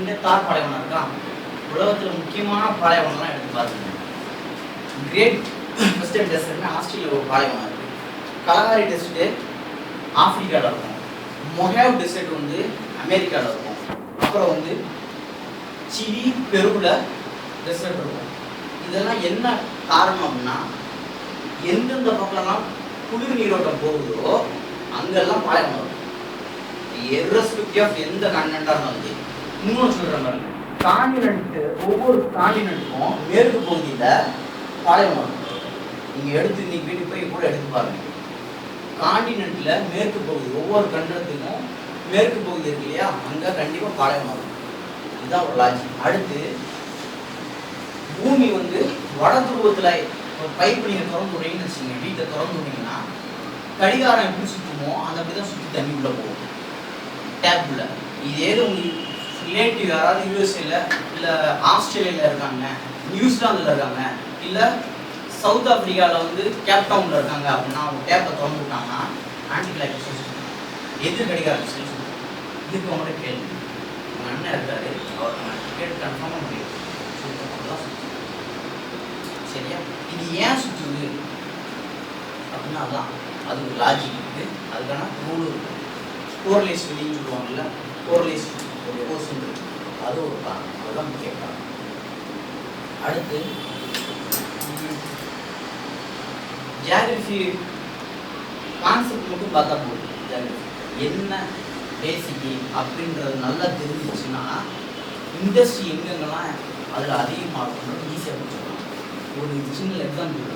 பார்த்துக்கிட்டே தார் பாலைவனம் இருக்கான். உலகத்தில் முக்கியமான பாலைவனம்லாம் எடுத்து பார்த்துக்கோங்க. கிரேட் வெஸ்டர்ன் டெசர்ட்னா ஆஸ்திரேலியா ஒரு பாலைவனம் இருக்குது. கலகாரி டெசர்ட்டு ஆப்பிரிக்காவில் இருக்கும். மொஹேவ் டெசர்ட் வந்து அமெரிக்காவில் இருக்கும். அப்புறம் வந்து சிலி பெருவில் டெசர்ட் இருக்கும். இதெல்லாம் என்ன காரணம் அப்படின்னா, எந்தெந்த பக்கம்லாம் குளிர் நீரோட்டம் போகுதோ அங்கெல்லாம் பாலைவனம் இருக்கும். எர்ரெஸ்பெக்டிவ் ஆஃப் எந்த கான்டினென்ட்டாக இருந்தாலும். இன்னொன்று சொல்கிறேன் பாருங்க, கான்டினென்ட்டு ஒவ்வொரு கான்டினென்ட்டுக்கும் மேற்கு பகுதியில் பாலைவனம் இருக்கும். நீங்கள் எடுத்து இன்னைக்கு வீட்டுக்கு போய் கூட எடுத்து பாருங்க. கான்டினென்ட்டில் மேற்கு பகுதி ஒவ்வொரு கண்டத்துக்கும் மேற்கு பகுதி இருக்கு இல்லையா, அங்கே கண்டிப்பாக பாலைவனம் இருக்கும். இதுதான் ஒரு லாஜிக். அடுத்து பூமி வந்து வட துருவத்தில் ஒரு பைப்பு நீங்கள் திறந்து விடுறீங்கன்னு வச்சுக்கோங்க, வீட்டை திறந்து விட்டீங்கன்னா கடிகாரம் எப்படி சுற்றுமோ அந்த அப்படி தான் சுற்றி தண்ணி உள்ளே போகும் டேப்புள்ள. இதே உங்களுக்கு ரிலேட்டிவ் யாராவது யூஎஸ்ஏல இல்லை ஆஸ்திரேலியாவில் இருக்காங்க, நியூசிலாந்தில் இருக்காங்க, இல்லை சவுத் ஆஃப்ரிக்காவில் வந்து கேப்டவுனில் இருக்காங்க அப்படின்னா அவங்க டேப்பை திறந்து விட்டாங்கன்னா ஆன்டி கிளாக் எது கடிகாரம் சொல்லி இதுக்கு அவங்கள்ட்ட கேள்வி. உங்கள் அண்ணன் இருக்காரு, அவர் கேட்டு கன்ஃபார்மாக முடியும் சரியா. இது ஏன் சுற்றுது அப்படின்னா அதான் அது ஒரு லாஜிக் இருக்குது, அதுக்கான ரூல் இருக்குது. கோரிலேஷன் வெளின்னு சொல்லுவாங்கல்ல, கோரிலேஷன் ஒரு கோர்ஸ் இருக்குது, அது ஒரு காரணம், அதுதான் முக்கிய காரணம். அடுத்து ஜியாகிரஃபி கான்செப்ட் மட்டும் பார்த்தா போதும். ஜியாகிரஃபி என்ன பேசிக்கு அப்படின்றது நல்லா தெரிஞ்சிச்சுன்னா இண்டஸ்ட்ரி எங்கெங்கெல்லாம் அதில் அதிகமாக இருக்கணும் ஈஸியாக பிடிச்சிக்கலாம். ஒரு சின்ன எக்ஸாம்பிள்